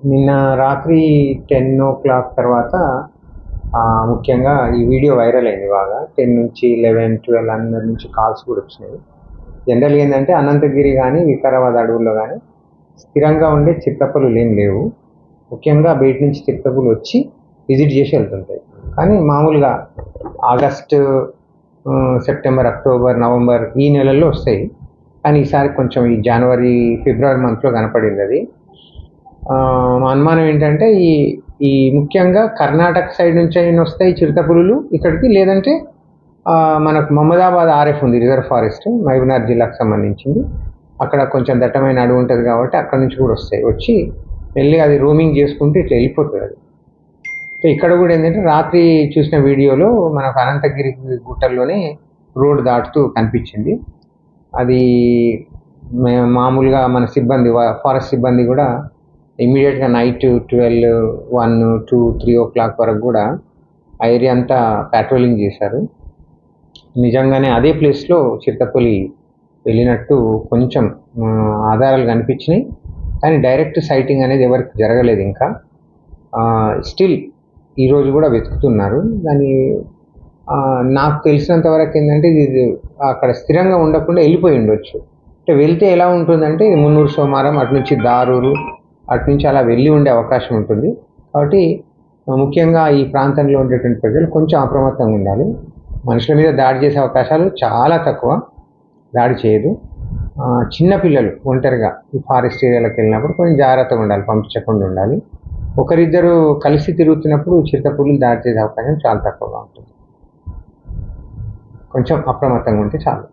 నిన్న రాత్రి 10 తర్వాత ముఖ్యంగా ఈ వీడియో వైరల్ అయింది బాగా. 10 నుంచి 11, 12 అందరి నుంచి కాల్స్ కూడా వచ్చినాయి. జనరల్గా ఏంటంటే అనంతగిరి కానీ వికారాబాద్ అడవుల్లో కానీ స్థిరంగా ఉండే చిరుతపులులు ఏం లేవు. ముఖ్యంగా బయట నుంచి చిరుతపులు వచ్చి విజిట్ చేసి వెళ్తుంటాయి. కానీ మామూలుగా ఆగస్టు, సెప్టెంబర్, అక్టోబర్, నవంబర్ ఈ నెలల్లో వస్తాయి. కానీ ఈసారి కొంచెం ఈ జనవరి, ఫిబ్రవరి మంత్లో కనపడింది అది. మా అనుమానం ఏంటంటే ఈ ముఖ్యంగా కర్ణాటక సైడ్ నుంచి అయినా వస్తాయి చిరుతపులులు ఇక్కడికి, లేదంటే మనకు మహమ్మదాబాద్ ఆర్ఎఫ్ ఉంది, రిజర్వ్ ఫారెస్ట్, మహబూబ్నగర్ జిల్లాకు సంబంధించింది. అక్కడ కొంచెం దట్టమైన అడవి ఉంటుంది కాబట్టి అక్కడ నుంచి కూడా వస్తాయి. వచ్చి వెళ్ళి అది రోమింగ్ చేసుకుంటూ ఇట్లా వెళ్ళిపోతుంది అది. సో ఇక్కడ కూడా ఏంటంటే రాత్రి చూసిన వీడియోలో మనకు అనంతగిరి గుట్టల్లోనే రోడ్ దాటుతూ కనిపించింది. అది మామూలుగా మన సిబ్బంది, ఫారెస్ట్ సిబ్బంది కూడా ఇమీడియట్గా నైట్ 12, 1, 2, 3 o'clock వరకు కూడా ఆ ఏరియా అంతా పెట్రోలింగ్ చేశారు. నిజంగానే అదే ప్లేస్లో చిరుతపులి వెళ్ళినట్టు కొంచెం ఆధారాలు కనిపించినాయి. కానీ డైరెక్ట్ సైటింగ్ అనేది ఎవరికి జరగలేదు ఇంకా. స్టిల్ ఈరోజు కూడా వెతుకుతున్నారు దాన్ని. నాకు తెలిసినంత వరకు ఏంటంటే ఇది అక్కడ స్థిరంగా ఉండకుండా వెళ్ళిపోయి ఉండొచ్చు. అంటే వెళ్తే ఎలా ఉంటుందంటే మున్నూరు సోమారం అటు నుంచి దారూరు అటు నుంచి అలా వెళ్ళి ఉండే అవకాశం ఉంటుంది. కాబట్టి ముఖ్యంగా ఈ ప్రాంతంలో ఉండేటువంటి ప్రజలు కొంచెం అప్రమత్తంగా ఉండాలి. మనుషుల మీద దాడి చేసే అవకాశాలు చాలా తక్కువ, దాడి చేయదు. చిన్నపిల్లలు ఒంటరిగా ఈ ఫారెస్ట్ ఏరియాలోకి వెళ్ళినప్పుడు కొంచెం జాగ్రత్తగా ఉండాలి, పంపించకుండా ఉండాలి. ఒకరిద్దరు కలిసి తిరుగుతున్నప్పుడు చిరుతపులులు దాడి చేసే అవకాశం చాలా తక్కువగా ఉంటుంది. కొంచెం అప్రమత్తంగా ఉంటే చాలు.